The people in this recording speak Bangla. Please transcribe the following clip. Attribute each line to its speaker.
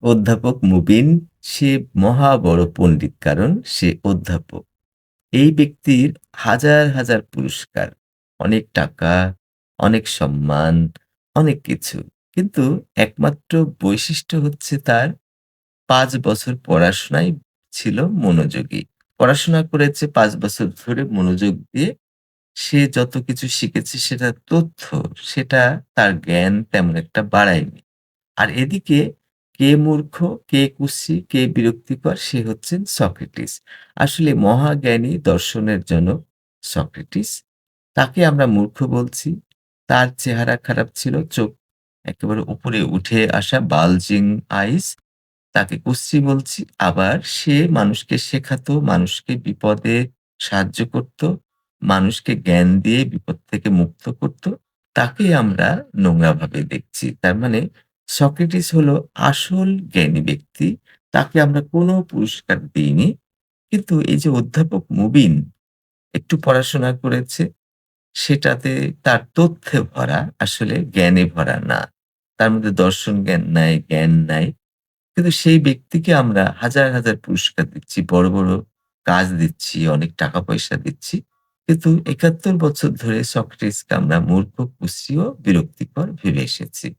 Speaker 1: অধ্যাপক মুবিন সে মহা বড় পণ্ডিত কারণ সে অধ্যাপক। এই ব্যক্তির হাজার পুরস্কার, অনেক টাকা, অনেক সম্মান, অনেক কিছু। কিন্তু একমাত্র বৈশিষ্ট্য হচ্ছে তার ৫ বছর পড়াশোনায় ছিল মনোযোগী। পড়াশোনা করেছে ৫ বছর ধরে মনোযোগ দিয়ে। সে যত কিছু শিখেছে সেটা তথ্য, সেটা তার জ্ঞান তেমন একটা বাড়ায়নি। আর এদিকে কে মূর্খ, কে কুৎসি, কে বিরক্তিকর সে হচ্ছেন সক্রেটিস। আসলে মহাজ্ঞানী দর্শনের জনক সক্রেটিস। তাকে আমরা মূর্খ বলছি। তার চেহারা খারাপ ছিল, চোখ একেবারে উপরে উঠে আসা বালজিং আইস। তাকে কুৎসি বলছি। আবার সে মানুষকে শেখাতো, মানুষকে বিপদে সাহায্য করত, মানুষকে জ্ঞান দিয়ে বিপদ থেকে মুক্ত করত। তাকে আমরা নোংরাভাবে দেখছি। তার মানে সক্রেটিস হলো আসল জ্ঞানী ব্যক্তি। তাকে আমরা কোনো পুরস্কার দিইনি। কিন্তু এই যে অধ্যাপক মুবিন একটু পড়াশোনা করেছে, সেটাতে তার তথ্যে ভরা, আসলে জ্ঞানে ভরা না। তার মধ্যে দর্শন জ্ঞান নাই, জ্ঞান নাই। কিন্তু সেই ব্যক্তিকে আমরা হাজার পুরস্কার দিচ্ছি, বড় কাজ দিচ্ছি, অনেক টাকা-পয়সা দিচ্ছি। কিন্তু ৭১ বছর ধরে সক্রেটিসকে আমরা মূর্খ, কুৎসিত ও বিরক্তিকর ভেবে এসেছি।